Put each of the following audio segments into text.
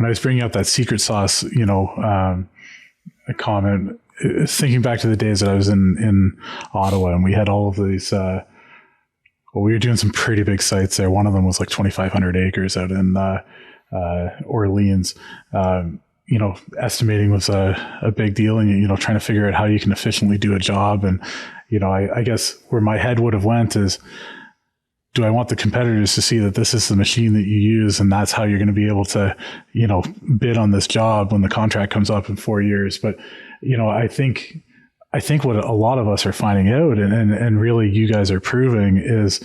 when I was bringing up that secret sauce, a comment, thinking back to the days that I was in Ottawa, and we had all of these, we were doing some pretty big sites there. One of them was like 2,500 acres out in Orleans. Estimating was a big deal, and, trying to figure out how you can efficiently do a job. And, I guess where my head would have went is, do I want the competitors to see that this is the machine that you use, and that's how you're going to be able to, bid on this job when the contract comes up in 4 years? But, I think what a lot of us are finding out, and really you guys are proving, is,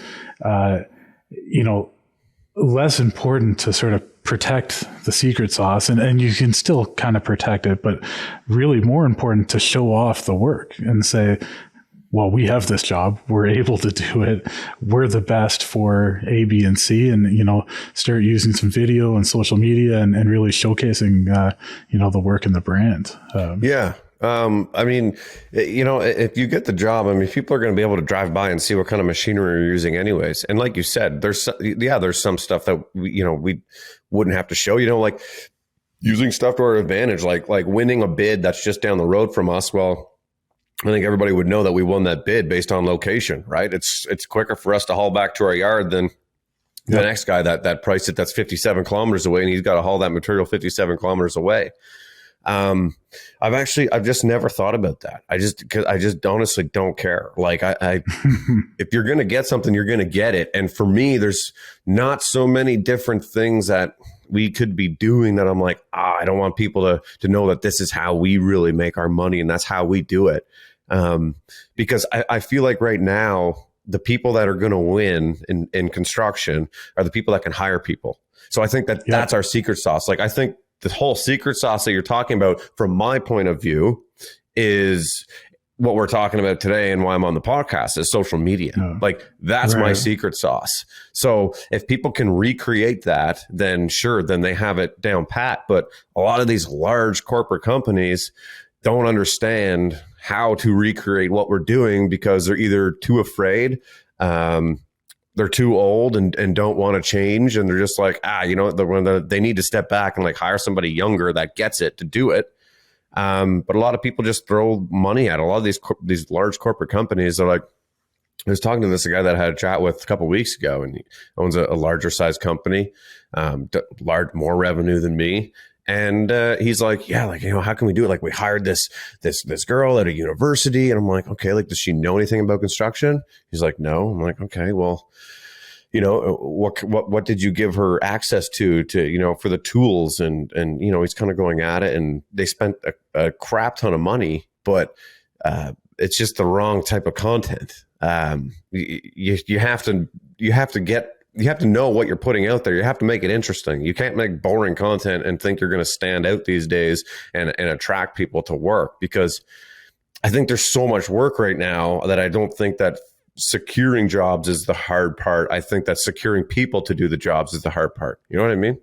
less important to sort of protect the secret sauce, and you can still kind of protect it, but really more important to show off the work and say, well, we have this job, we're able to do it, we're the best for A, B, and C, and, start using some video and social media and really showcasing, the work and the brand. If you get the job, people are going to be able to drive by and see what kind of machinery you're using anyways. And like you said, there's some stuff that we wouldn't have to show, like using stuff to our advantage, like winning a bid that's just down the road from us. Well, I think everybody would know that we won that bid based on location, right? It's quicker for us to haul back to our yard than the next guy that priced it, that's 57 kilometers away, and he's got to haul that material 57 kilometers away. I've just never thought about that. I just honestly don't care. Like if you're going to get something, you're going to get it. And for me, there's not so many different things that we could be doing that I'm like, I don't want people to know that this is how we really make our money and that's how we do it. Because I feel like right now, the people that are going to win in construction are the people that can hire people. So I think that's our secret sauce. Like, I think the whole secret sauce that you're talking about, from my point of view, is what we're talking about today, and why I'm on the podcast, is social media. Like, that's my secret sauce. So if people can recreate that, then sure, then they have it down pat. But a lot of these large corporate companies don't understand how to recreate what we're doing because they're either too afraid, they're too old and don't want to change. And they're just like, they need to step back and like hire somebody younger that gets it to do it. But a lot of people just throw money at it. A lot of these large corporate companies are like, I was talking to this guy that I had a chat with a couple of weeks ago, and he owns a larger size company, more revenue than me. And he's like, how can we do it? Like, we hired this girl at a university. And I'm like, okay, like, does she know anything about construction? He's like, no. I'm like, okay, well, what did you give her access to, for the tools? And he's kind of going at it, and they spent a crap ton of money, but it's just the wrong type of content. You have to know what you're putting out there. You have to make it interesting. You can't make boring content and think you're going to stand out these days and attract people to work, because I think there's so much work right now that I don't think that securing jobs is the hard part. I think that securing people to do the jobs is the hard part. You know what I mean?